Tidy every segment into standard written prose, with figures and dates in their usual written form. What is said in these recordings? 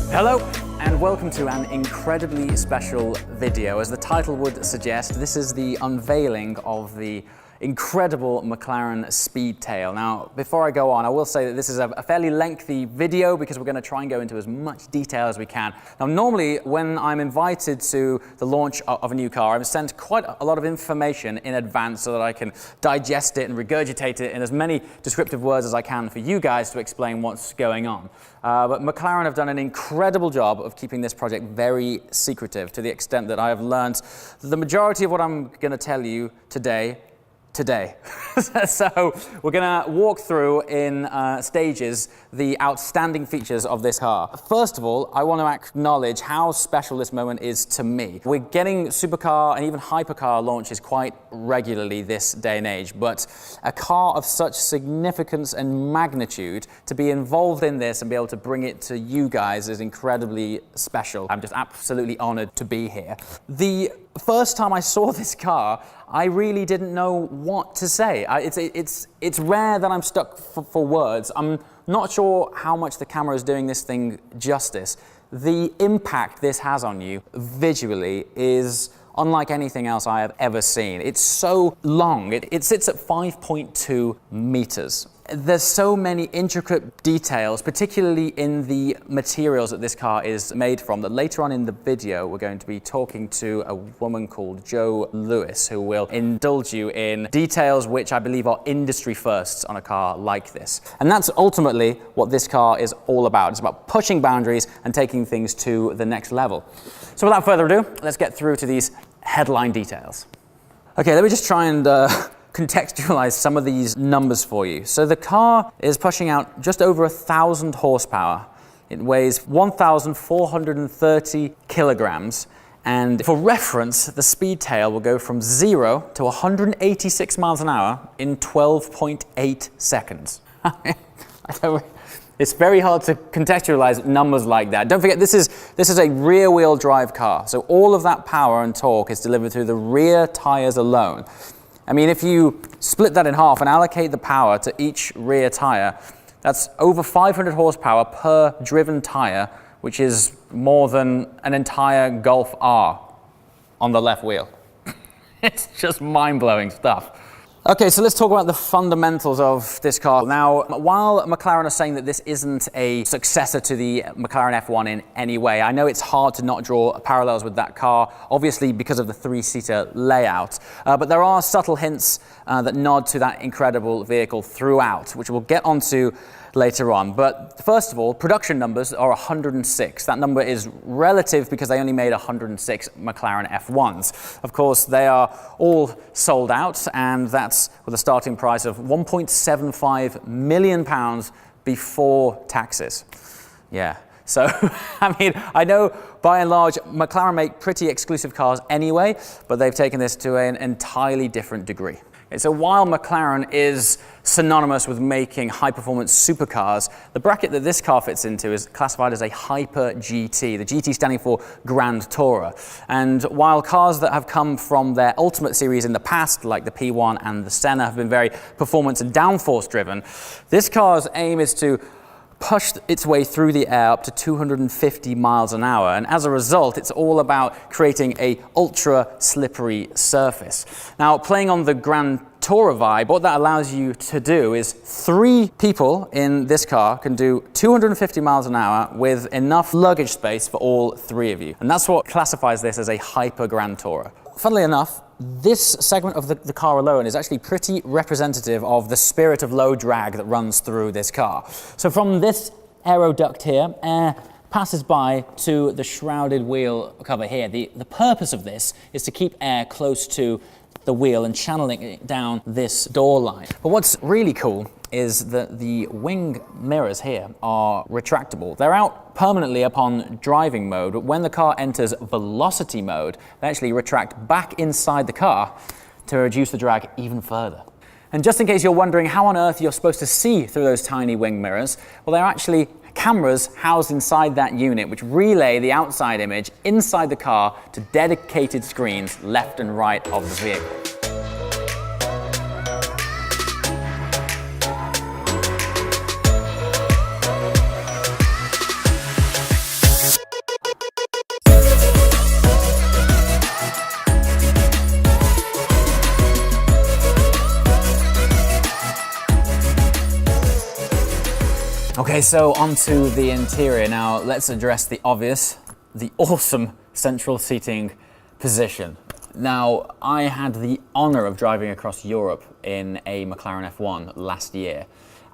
Hello and welcome to an incredibly special video. As the title would suggest, this is the unveiling of the incredible McLaren Speedtail. Now, before I go on, I will say that this is a fairly lengthy video because we're going to try and go into as much detail as we can. Now, normally when I'm invited to the launch of a new car, I'm sent quite a lot of information in advance so that I can digest it and regurgitate it in as many descriptive words as I can for you guys to explain what's going on. But McLaren have done an incredible job of keeping this project very secretive, to the extent that I have learned the majority of what I'm going to tell you today. So we're going to walk through in stages the outstanding features of this car. First of all, I want to acknowledge how special this moment is to me. We're getting supercar and even hypercar launches quite regularly this day and age, but a car of such significance and magnitude, to be involved in this and be able to bring it to you guys is incredibly special. I'm just absolutely honored to be here. The first time I saw this car, I really didn't know what to say. It's rare that I'm stuck for words. I'm not sure how much the camera is doing this thing justice. The impact this has on you visually is unlike anything else I have ever seen. It's so long. It sits at 5.2 meters. There's so many intricate details, particularly in the materials that this car is made from, that later on in the video we're going to be talking to a woman called Jo Lewis, who will indulge you in details which I believe are industry firsts on a car like this. And that's ultimately what this car is all about. It's about pushing boundaries and taking things to the next level. So without further ado, let's get through to these headline details. Okay, let me just try and contextualize some of these numbers for you. So the car is pushing out just over 1,000 horsepower. It weighs 1,430 kilograms. And for reference, the Speedtail will go from 0 to 186 miles an hour in 12.8 seconds. It's very hard to contextualize numbers like that. Don't forget, this is a rear-wheel drive car. So all of that power and torque is delivered through the rear tires alone. I mean, if you split that in half and allocate the power to each rear tire, that's over 500 horsepower per driven tire, which is more than an entire Golf R on the left wheel. It's just mind-blowing stuff. Okay, so let's talk about the fundamentals of this car. Now, while McLaren are saying that this isn't a successor to the McLaren F1 in any way, I know it's hard to not draw parallels with that car, obviously because of the three-seater layout. But there are subtle hints that nod to that incredible vehicle throughout, which we'll get onto later on. But first of all, production numbers are 106. That number is relative because they only made 106 McLaren F1s. Of course, they are all sold out, and that's with a starting price of £1.75 million before taxes. Yeah. So, I mean, I know by and large McLaren make pretty exclusive cars anyway, but they've taken this to an entirely different degree. So while McLaren is synonymous with making high-performance supercars, the bracket that this car fits into is classified as a Hyper GT, the GT standing for Grand Tourer. And while cars that have come from their Ultimate series in the past, like the P1 and the Senna, have been very performance and downforce driven, this car's aim is to push its way through the air up to 250 miles an hour. And as a result, it's all about creating a ultra slippery surface. Now, playing on the Grand Tourer vibe, what that allows you to do is 3 people in this car can do 250 miles an hour with enough luggage space for all 3 of you. And that's what classifies this as a Hyper Grand Tourer. Funnily enough, this segment of the car alone is actually pretty representative of the spirit of low drag that runs through this car. So from this aero duct here, air passes by to the shrouded wheel cover here. The purpose of this is to keep air close to the wheel and channeling it down this door line. But what's really cool is that the wing mirrors here are retractable. They're out permanently upon driving mode, but when the car enters velocity mode, they actually retract back inside the car to reduce the drag even further. And just in case you're wondering how on earth you're supposed to see through those tiny wing mirrors, well, they're actually cameras housed inside that unit which relay the outside image inside the car to dedicated screens left and right of the vehicle. Okay, so onto the interior. Now let's address the obvious, the awesome central seating position. Now, I had the honor of driving across Europe in a McLaren F1 last year.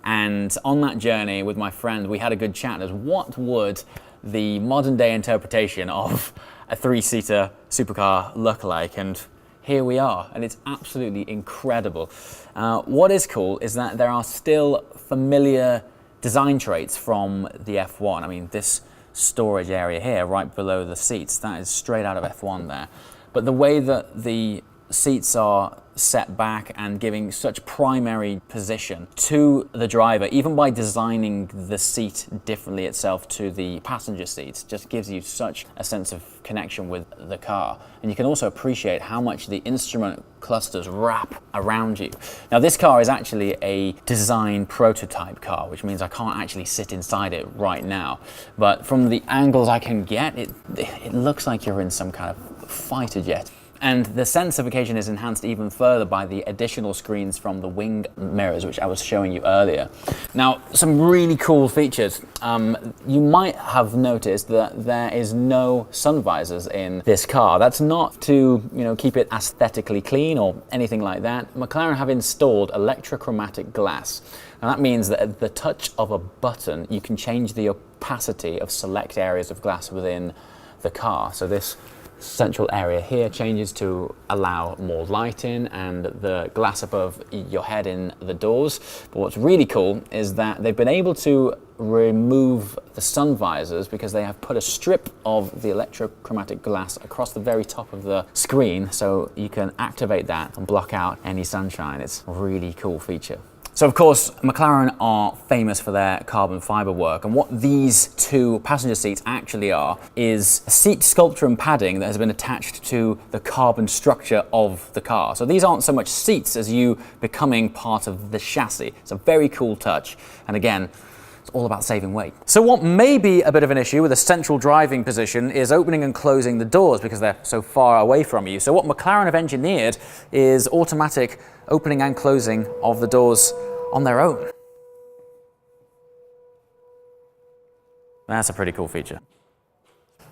And on that journey with my friend, we had a good chat as what would the modern day interpretation of a three-seater supercar look like. And here we are, and it's absolutely incredible. What is cool is that there are still familiar design traits from the F1. I mean, this storage area here, right below the seats, that is straight out of F1 there. But the way that the seats are set back and giving such primary position to the driver, even by designing the seat differently itself to the passenger seats, just gives you such a sense of connection with the car. And you can also appreciate how much the instrument clusters wrap around you. Now, this car is actually a design prototype car, which means I can't actually sit inside it right now. But from the angles I can get, it looks like you're in some kind of fighter jet. And the sense of occasion is enhanced even further by the additional screens from the wing mirrors, which I was showing you earlier. Now, some really cool features. You might have noticed that there is no sun visors in this car. That's not to, keep it aesthetically clean or anything like that. McLaren have installed electrochromatic glass. And that means that at the touch of a button, you can change the opacity of select areas of glass within the car. So this central area here changes to allow more light in and the glass above your head in the doors. But what's really cool is that they've been able to remove the sun visors because they have put a strip of the electrochromatic glass across the very top of the screen, so you can activate that and block out any sunshine. It's a really cool feature. So of course, McLaren are famous for their carbon fiber work, and what these two passenger seats actually are is a seat sculpture and padding that has been attached to the carbon structure of the car. So these aren't so much seats as you becoming part of the chassis. It's a very cool touch, and again, it's all about saving weight. So what may be a bit of an issue with a central driving position is opening and closing the doors because they're so far away from you. So what McLaren have engineered is automatic opening and closing of the doors on their own. That's a pretty cool feature.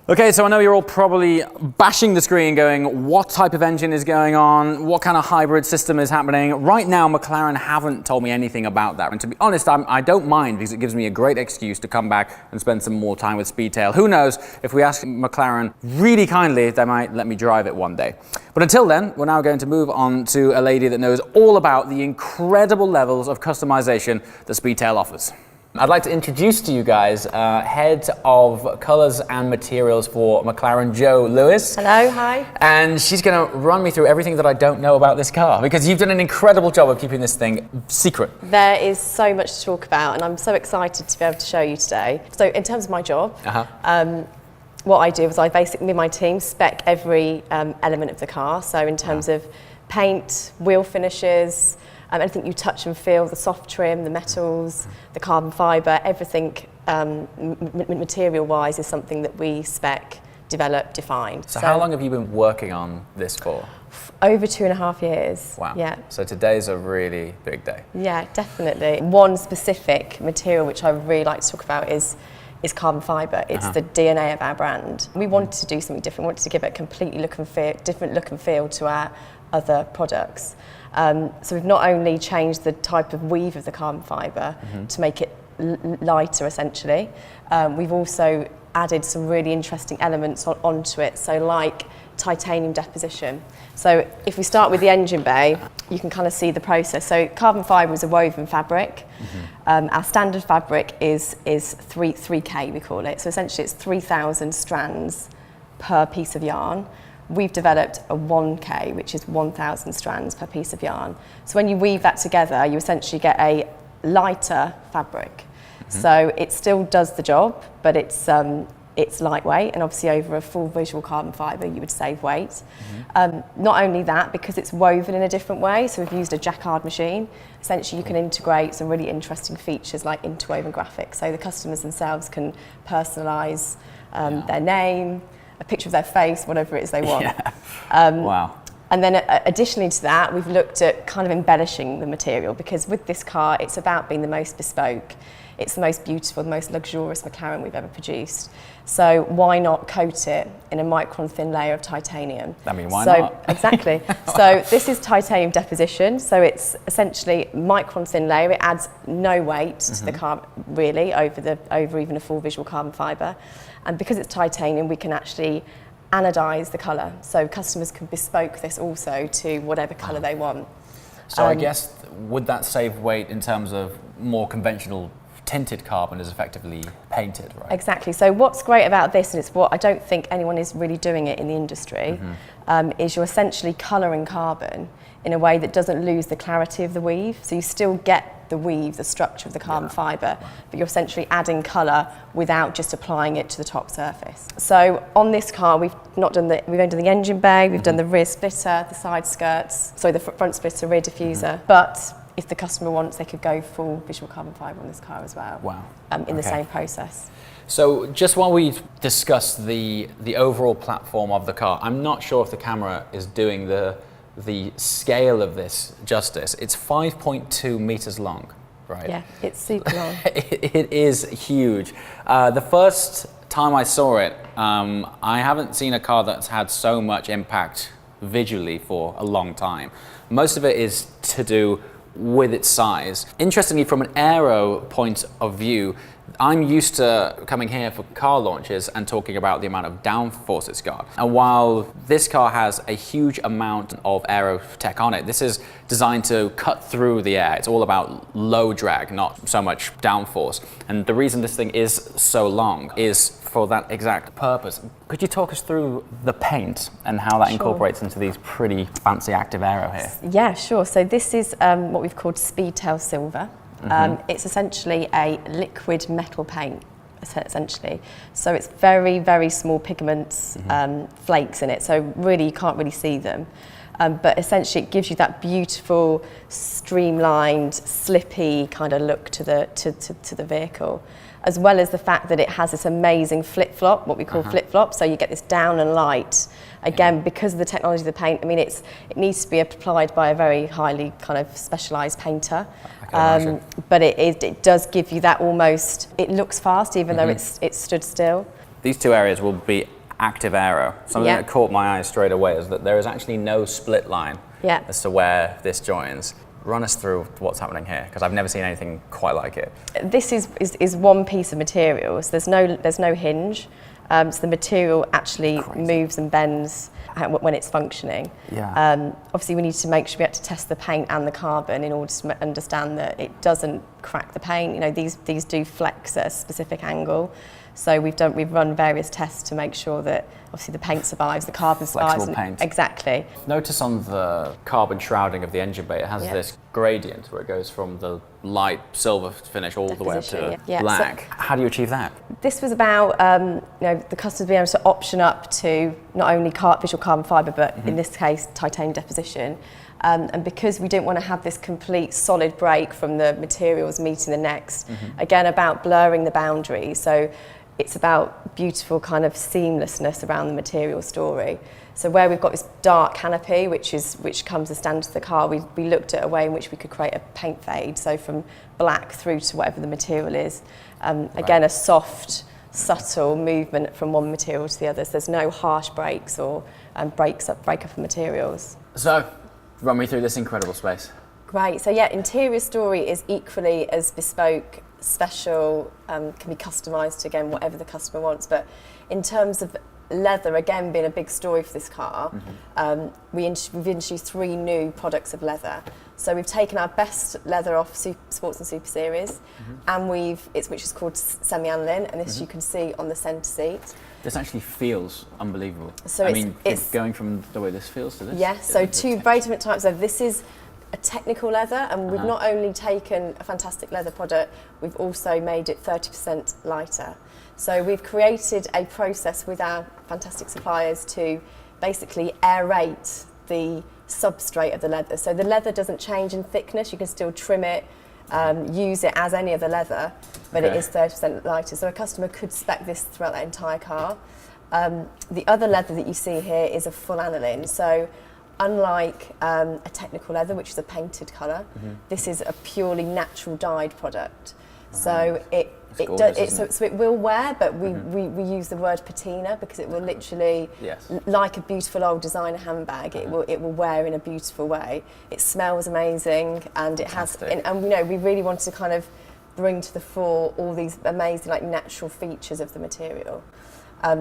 Okay, so I know you're all probably bashing the screen going, what type of engine is going on? What kind of hybrid system is happening? Right now, McLaren haven't told me anything about that. And to be honest, I don't mind because it gives me a great excuse to come back and spend some more time with Speedtail. Who knows, if we ask McLaren really kindly, they might let me drive it one day. But until then, we're now going to move on to a lady that knows all about the incredible levels of customization that Speedtail offers. I'd like to introduce to you guys Head of Colours and Materials for McLaren, Jo Lewis. Hello, hi. And she's going to run me through everything that I don't know about this car, because you've done an incredible job of keeping this thing secret. There is so much to talk about, and I'm so excited to be able to show you today. So in terms of my job, what I do is I basically, me and my team, spec every element of the car. So in terms of paint, wheel finishes, anything you touch and feel, the soft trim, the metals, the carbon fibre, everything material-wise is something that we spec, develop, define. So how long have you been working on this for? Over 2.5 years. Wow. Yeah. So today's a really big day. Yeah, definitely. One specific material which I would really like to talk about is carbon fibre. It's the DNA of our brand. We wanted to do something different. We wanted to give it a completely different look and feel to our other products. So we've not only changed the type of weave of the carbon fibre to make it lighter, essentially, we've also added some really interesting elements onto it. So like titanium deposition. So if we start with the engine bay, you can kind of see the process. So carbon fibre is a woven fabric. Our standard fabric is 3K, we call it. So essentially it's 3,000 strands per piece of yarn. We've developed a 1K, which is 1,000 strands per piece of yarn. So when you weave that together, you essentially get a lighter fabric. So it still does the job, but it's lightweight, and obviously over a full visual carbon fibre you would save weight. Not only that, because it's woven in a different way, so we've used a jacquard machine. Essentially you can integrate some really interesting features like interwoven graphics, so the customers themselves can personalise their name, a picture of their face, whatever it is they want. Wow. And then additionally to that, we've looked at kind of embellishing the material, because with this car, it's about being the most bespoke. It's the most beautiful, the most luxurious McLaren we've ever produced. So why not coat it in a micron thin layer of titanium? I mean, why not? Exactly. So this is titanium deposition. So it's essentially micron thin layer. It adds no weight to the car, really, over even a full visual carbon fibre. And because it's titanium, we can actually anodise the colour. So customers can bespoke this also to whatever colour they want. So I guess, would that save weight in terms of more conventional tinted carbon is effectively painted, right? Exactly. So what's great about this, and it's what I don't think anyone is really doing it in the industry, is you're essentially colouring carbon in a way that doesn't lose the clarity of the weave. So you still get the weave, the structure of the carbon fibre, but you're essentially adding colour without just applying it to the top surface. So on this car, we've only done the engine bay, we've done the rear splitter, the side skirts, sorry, the front splitter, rear diffuser, but if the customer wants, they could go full visual carbon fibre on this car as well. Wow. In the same process. So just while we discuss the overall platform of the car, I'm not sure if the camera is doing the scale of this justice. It's 5.2 meters long, right? Yeah, it's super long. It is huge. The first time I saw it, I haven't seen a car that's had so much impact visually for a long time. Most of it is to do with its size. Interestingly, from an aero point of view, I'm used to coming here for car launches and talking about the amount of downforce it's got. And while this car has a huge amount of aero tech on it, this is designed to cut through the air. It's all about low drag, not so much downforce. And the reason this thing is so long is for that exact purpose. Could you talk us through the paint and how that incorporates into these pretty fancy active aero here? Yeah, sure. So this is what we've called Speedtail Silver. It's essentially a liquid metal paint, essentially. So it's very, very small pigments, flakes in it. So really, you can't really see them. But essentially, it gives you that beautiful, streamlined, slippy kind of look to the vehicle, as well as the fact that it has this amazing flip-flop, what we call flip-flop. So you get this down and light. Again, because of the technology of the paint, I mean, it needs to be applied by a very highly kind of specialised painter. But it does give you that almost, it looks fast even though it's stood still. These two areas will be active aero. Something that caught my eye straight away is that there is actually no split line as to where this joins. Run us through what's happening here, because I've never seen anything quite like it. This is one piece of material, so there's no hinge. So the material actually moves and bends when it's functioning. Obviously we need to make sure we have to test the paint and the carbon in order to understand that it doesn't crack the paint. You know, these do flex at a specific angle. So we've run various tests to make sure that obviously the paint survives, the carbon survives. Flexible paint. Exactly. Notice on the carbon shrouding of the engine bay, it has this gradient where it goes from the light silver finish all the way up to black. So how do you achieve that? This was about the customers being able to option up to not only visual carbon fibre, but in this case titanium deposition. And because we didn't want to have this complete solid break from the materials meeting the next, again about blurring the boundaries. So it's about beautiful kind of seamlessness around the material story. So where we've got this dark canopy, which comes as standard to the car, we looked at a way in which we could create a paint fade, so from black through to whatever the material is. Again, a soft, subtle movement from one material to the other. So there's no harsh breaks or break up of materials. So, run me through this incredible space. Great. So yeah, interior story is equally as bespoke special, can be customised to, again, whatever the customer wants. But in terms of leather, again, being a big story for this car, we've introduced 3 new products of leather. So we've taken our best leather off Sports and Super Series, and which is called semi-aniline, and this you can see on the centre seat. This actually feels unbelievable. So I mean, it's going from the way this feels to this. Yes, so 2 very different types of. This is a technical leather, and we've not only taken a fantastic leather product, we've also made it 30% lighter. So we've created a process with our fantastic suppliers to basically aerate the substrate of the leather. So the leather doesn't change in thickness, you can still trim it, use it as any other leather, but it is 30% lighter. So a customer could spec this throughout their entire car. The other leather that you see here is a full aniline. So unlike a technical leather, which is a painted colour, this is a purely natural dyed product. So it will wear, but we use the word patina because it will literally, like a beautiful old designer handbag, it will wear in a beautiful way. It smells amazing, and it has, and you know, we really wanted to kind of bring to the fore all these amazing, like, natural features of the material.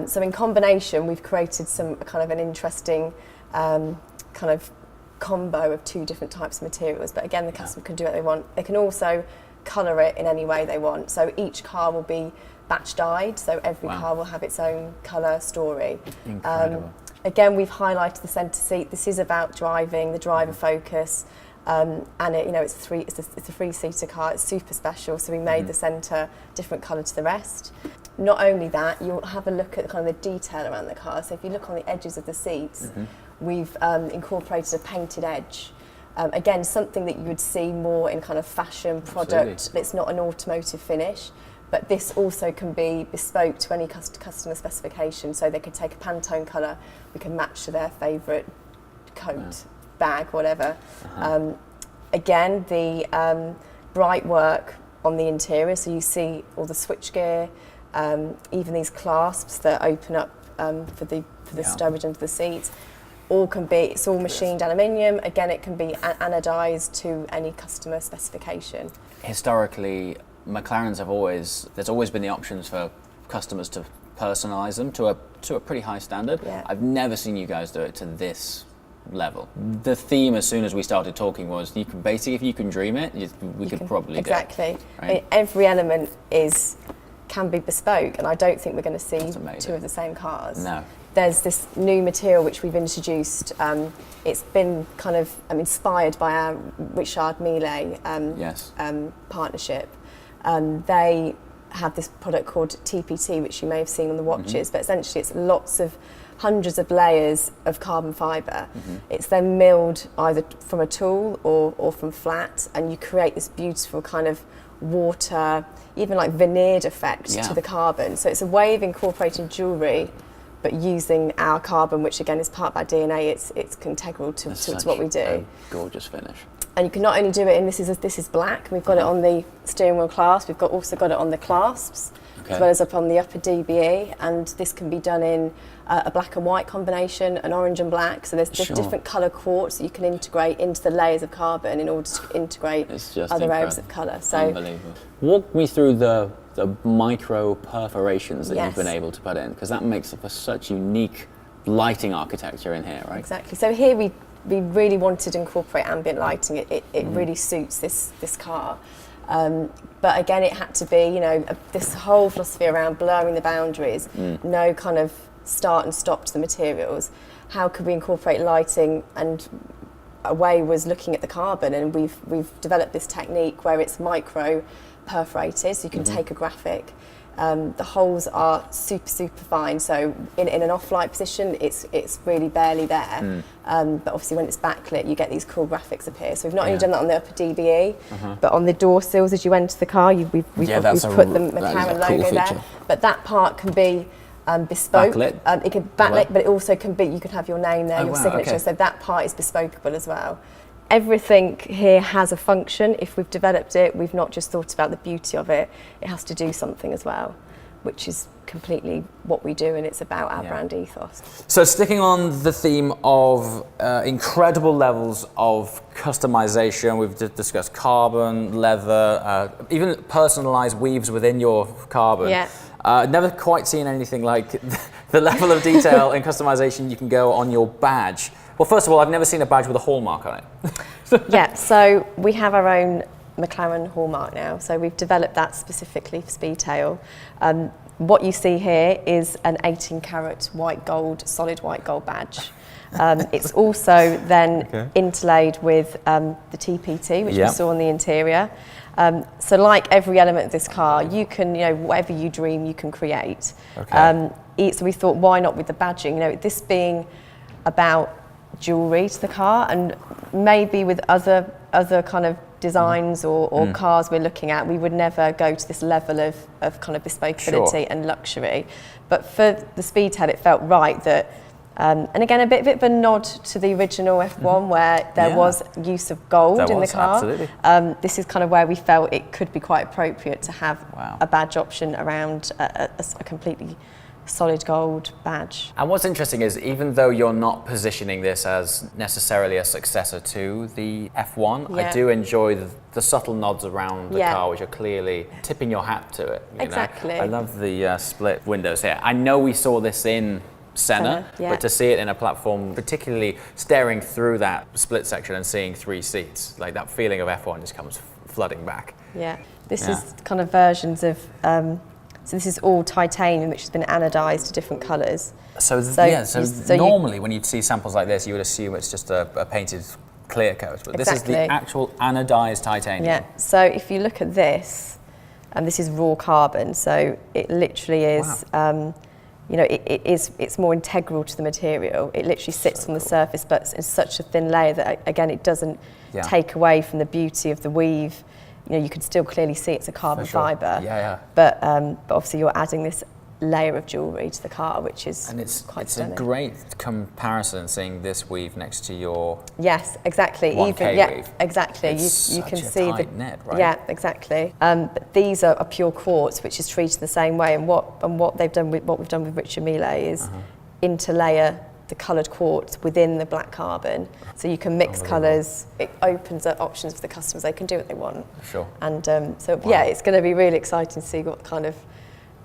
So in combination, we've created some kind of an interesting kind of combo of 2 different types of materials. But again, the customer can do what they want. They can also colour it in any way they want. So each car will be batch dyed, so every car will have its own colour story. Incredible. Again, we've highlighted the centre seat. This is about driving, the driver focus, and it, you know, it's a 3-seater car. It's super special, so we made the centre different colour to the rest. Not only that, you'll have a look at kind of the detail around the car. So if you look on the edges of the seats, we've incorporated a painted edge. Again, something that you would see more in kind of fashion product. Absolutely. It's not an automotive finish, but this also can be bespoke to any customer specification. So they could take a Pantone colour, we can match to their favourite coat, bag, whatever. Again, the bright work on the interior, so you see all the switchgear, even these clasps that open up for the stowage under the seats. All can be, it's all machined aluminium. Again, it can be anodized to any customer specification. Historically, McLarens there's always been the options for customers to personalize them to a pretty high standard. I've never seen you guys do it to this level. The theme, as soon as we started talking, was you can basically, if you can dream it, we could probably do it. Exactly. Right? I mean, every element can be bespoke, and I don't think we're going to see 2 of the same cars. No. There's this new material which we've introduced. It's been kind of inspired by our Richard Mille partnership. They have this product called TPT, which you may have seen on the watches, but essentially it's hundreds of layers of carbon fibre. It's then milled either from a tool or from flat, and you create this beautiful kind of water, even like veneered effect to the carbon. So it's a way of incorporating jewellery, but using our carbon, which again is part of our DNA. It's integral to what we do. A gorgeous finish. And you can not only do it in this is black. We've got it on the steering wheel clasp. We've also got it on the clasps, as well as up on the upper DBE. And this can be done in a black and white combination, an orange and black. So there's different colour quartz that you can integrate into the layers of carbon in order to integrate other areas of colour. So unbelievable. Walk me through the micro perforations that you've been able to put in, because that makes for such unique lighting architecture in here, right? Exactly. So here we really wanted to incorporate ambient lighting. It really suits this car. But again, it had to be, you know, this whole philosophy around blurring the boundaries, no kind of start and stop to the materials. How could we incorporate lighting? And a way was looking at the carbon, and we've developed this technique where it's micro perforated, so you can take a graphic. The holes are super fine, so in an off-light position it's really barely there, but obviously when it's backlit you get these cool graphics appear. So we've not only done that on the upper DBE, but on the door sills as you enter the car, we've put the McLaren logo there. But that part can be bespoke. Backlit? It can backlit, but it also can be, you can have your name there, your signature, so that part is bespokeable as well. Everything here has a function. If we've developed it, we've not just thought about the beauty of it. It has to do something as well. which is completely what we do, and it's about our brand ethos. So sticking on the theme of incredible levels of customization, we've discussed carbon, leather, even personalized weaves within your carbon. Yeah. Never quite seen anything like the level of detail and customization you can go on your badge. Well, first of all, I've never seen a badge with a hallmark on it. Yeah, so we have our own McLaren hallmark now, so we've developed that specifically for Speedtail. What you see here is an 18-carat white gold, solid white gold badge. It's also then interlaid with the TPT, which we saw on the interior. So like every element of this car, you can, whatever you dream, you can create. So we thought, why not with the badging? This being about jewellery to the car, and maybe with other kind of designs or cars we're looking at, we would never go to this level of kind of bespokeability and luxury. But for the Speedtail, it felt right that, and again, a bit of a nod to the original F1 where there was use of gold in the car. Absolutely. This is kind of where we felt it could be quite appropriate to have a badge option around a completely solid gold badge. And what's interesting is, even though you're not positioning this as necessarily a successor to the F1, I do enjoy the subtle nods around the car, which are clearly tipping your hat to it. Exactly. I love the split windows here. I know we saw this in Senna, but to see it in a platform, particularly staring through that split section and seeing 3 seats, like that feeling of F1 just comes flooding back. Yeah, this is kind of versions of, so this is all titanium, which has been anodized to different colours. So normally when you see samples like this, you would assume it's just a painted clear coat, but this is the actual anodized titanium. Yeah, so if you look at this, and this is raw carbon, so it literally is, it's more integral to the material. It literally sits on the surface, but it's such a thin layer that, again, it doesn't take away from the beauty of the weave. You could still clearly see it's a carbon fibre. But obviously you're adding this layer of jewellery to the car, which is quite stunning. It's a great comparison seeing this weave next to your exactly. 1K weave. Exactly. It's you can such a see tight net, right? Yeah, exactly. But these are pure quartz, which is treated the same way. And what we've done with Richard Mille is interlayer the coloured quartz within the black carbon, so you can mix colours. It opens up options for the customers; they can do what they want. Sure. And it's going to be really exciting to see what kind of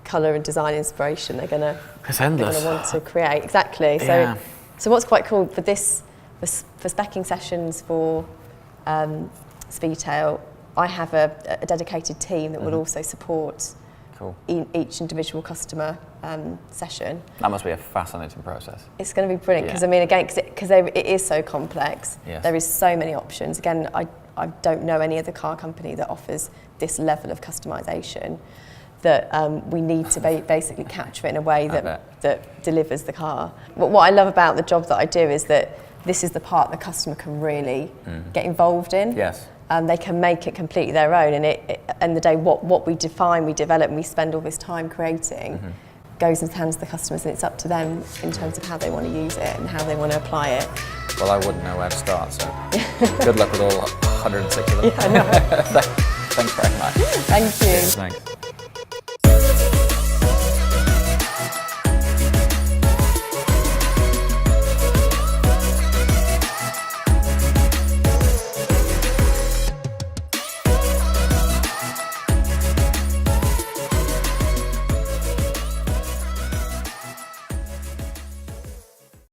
colour and design inspiration they're going to want to create. Exactly. So what's quite cool for this, for speccing sessions for Speedtail, I have a dedicated team that will also support each individual customer session. That must be a fascinating process. It's going to be brilliant because it is so complex. There is so many options. Again, I don't know any other car company that offers this level of customization, that we need to basically capture it in a way that delivers the car. But what I love about the job that I do is that this is the part the customer can really get involved in. Yes. They can make it completely their own, and end the day, what we define, we develop, and we spend all this time creating, goes into the hands of the customers, and it's up to them in terms of how they want to use it and how they want to apply it. Well, I wouldn't know where to start, so good luck with all 106 of them. Yeah, I know. Thanks very much. Thank you. Thanks.